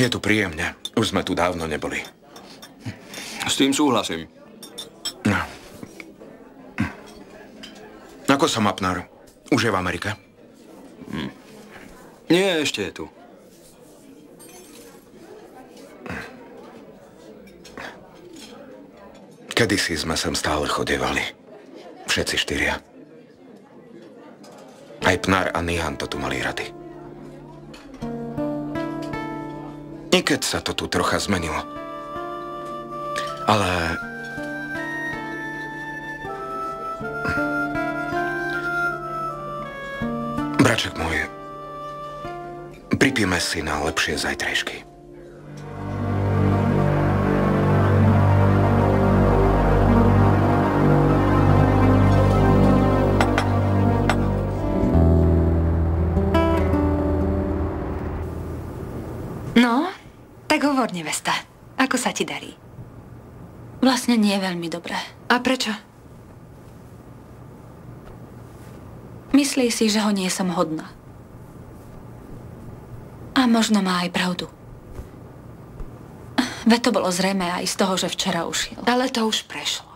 Je tu príjemne. Už sme tu dávno neboli. S tým súhlasím. No. Ako sa Mapnar? Už je v Amerike? Nie, ešte je tu. Kedysi sme sem stále chodievali. Všetci štyria. Aj Pnar a Nihan to tu mali rady. I keď sa to tu trocha zmenilo. Ale... Braček môj, pripijeme si na lepšie zajtrajšky. No, tak hovor, nevesta. Ako sa ti darí? Vlastne nie veľmi dobre. A prečo? Myslí si, že ho nie som hodná. A možno má aj pravdu. Veď to bolo zrejmé aj z toho, že včera ušiel. Ale to už prešlo.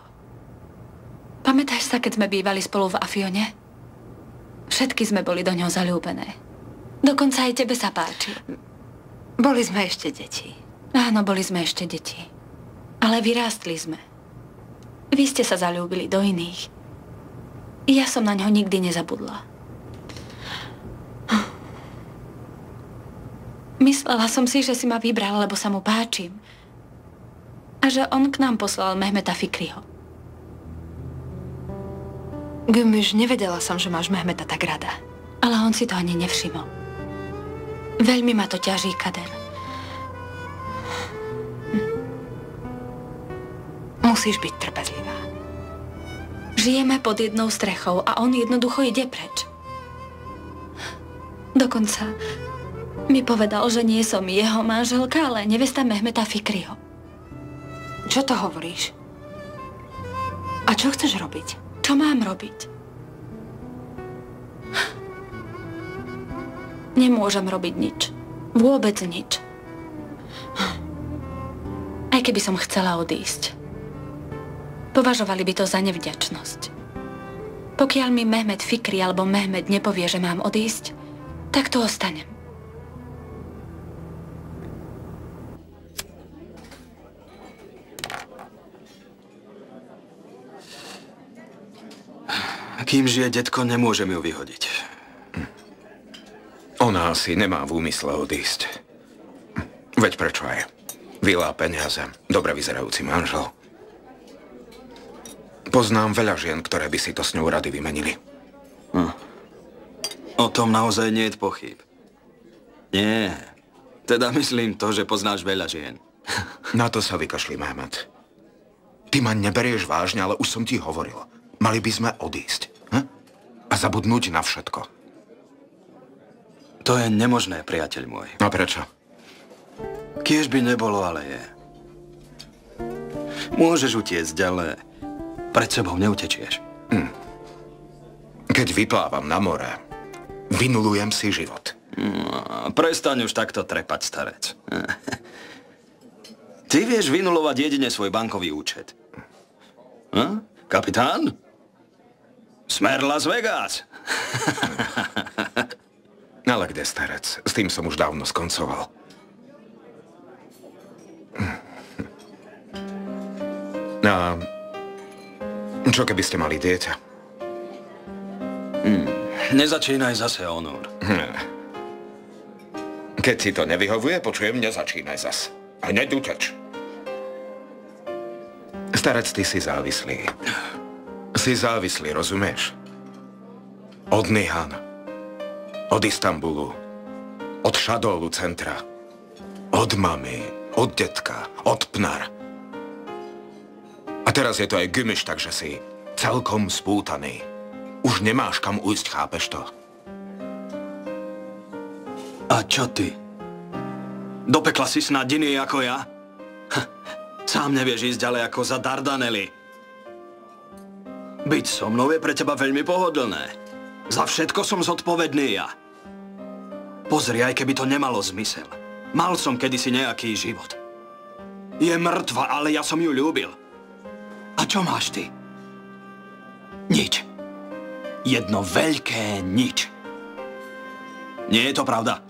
Pamätáš sa, keď sme bývali spolu v Afione? Všetky sme boli do ňoho zaľúbené. Dokonca aj tebe sa páčil. Boli sme ešte deti. Áno, boli sme ešte deti. Ale vyrástli sme. Vy ste sa zaľúbili do iných. Ja som na ňo nikdy nezabudla. Myslela som si, že si ma vybral, lebo sa mu páčim. A že on k nám poslal Mehmeta Fikriho. Gümüş, nevedela som, že máš Mehmeta tak rada. Ale on si to ani nevšimol. Veľmi ma to ťaží, Kader. Musíš byť trpezlivá. Žijeme pod jednou strechou a on jednoducho ide preč. Dokonca mi povedal, že nie som jeho manželka, ale nevesta Mehmeta Fikriho. Čo to hovoríš? A čo chceš robiť? Čo mám robiť? Nemôžem robiť nič. Vôbec nič. Aj keby som chcela odísť. Považovali by to za nevďačnosť. Pokiaľ mi Mehmet Fikri alebo Mehmet nepovie, že mám odísť, tak tu ostanem. Kým žije detko, nemôžem ju vyhodiť. Ona asi nemá v úmysle odísť. Veď prečo aj? Vila, peniaze, dobre vyzerajúci manžel. Poznám veľa žien, ktoré by si to s ňou rady vymenili. O tom naozaj nie je pochyb. Nie. Teda myslím to, že poznáš veľa žien. Na to sa vykašli, Mehmet. Ty ma neberieš vážne, ale už som ti hovoril. Mali by sme odísť. A zabudnúť na všetko. To je nemožné, priateľ môj. A prečo? Kiež by nebolo, ale je. Môžeš utiecť, ale pred sebou neutečieš. Keď vyplávam na more, vynulujem si život. Prestaň už takto trepať, starec. Ty vieš vynulovať jedine svoj bankový účet. Kapitán? Smer Las Vegas. Ale kde, starec? S tým som už dávno skoncoval. A čo keby ste mali dieťa? Nezačínaj zase, Onur. Keď si to nevyhovuje, počujem, nezačínaj zas. A hneď uteč. Starec, ty si závislý. Si závislý, rozumieš? Od Nihan, od Istanbulu, od Šadolu centra, od mamy, od detka, od Pnar. A teraz je to aj Gümüş, takže si celkom spútaný. Už nemáš kam ujsť, chápeš to? A čo ty? Do pekla si snad iný ako ja? Sám nevieš ísť ďalej ako za Dardanely. Byť so mnou je pre teba veľmi pohodlné. Za všetko som zodpovedný ja. Pozri, aj keby to nemalo zmysel. Mal som kedysi nejaký život. Je mŕtva, ale ja som ju ľúbil. A čo máš ty? Nič. Jedno veľké nič. Nie je to pravda?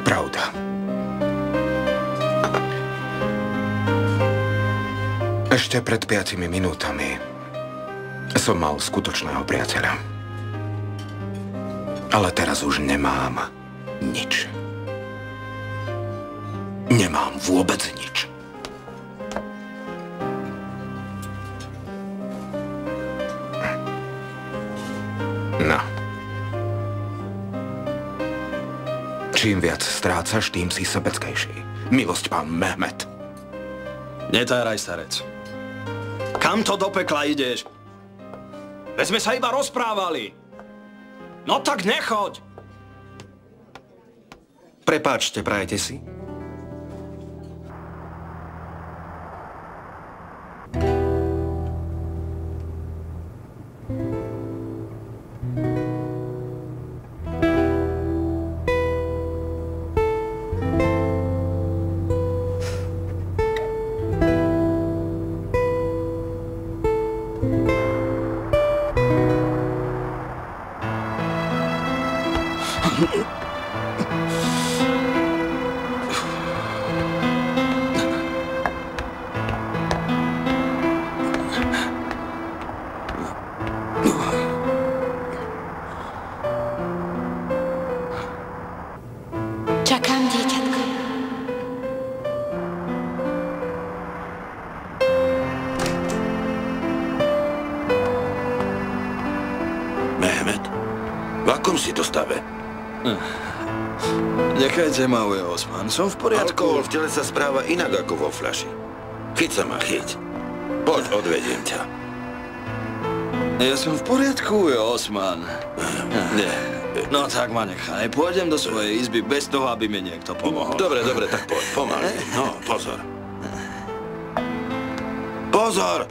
Pravda. Ešte pred 5 minútami som mal skutočného priateľa. Ale teraz už nemám nič. Nemám vôbec nič. No. Čím viac strácaš, tým si sebeckejší. Milosť, pán Mehmet. Netáraj, starec. Kam to do pekla ideš? Veď sme sa iba rozprávali. No tak nechoď. Prepáčte, prajete si? Čakám, dieťatko. Mehmet, v akom si to stave? Nechajte ma, Ujo Osman, som v poriadku. Alkohol v tele sa správa inak ako vo fľaši. Chyť sa ma, chyť. Poď, odvediem ťa. Ja som v poriadku, Ujo Osman. Nie. No tak ma nechaj. Pôjdem do svojej izby bez toho, aby mi niekto pomohol. Dobre, dobre, tak poď, pomaly. No, pozor. Pozor!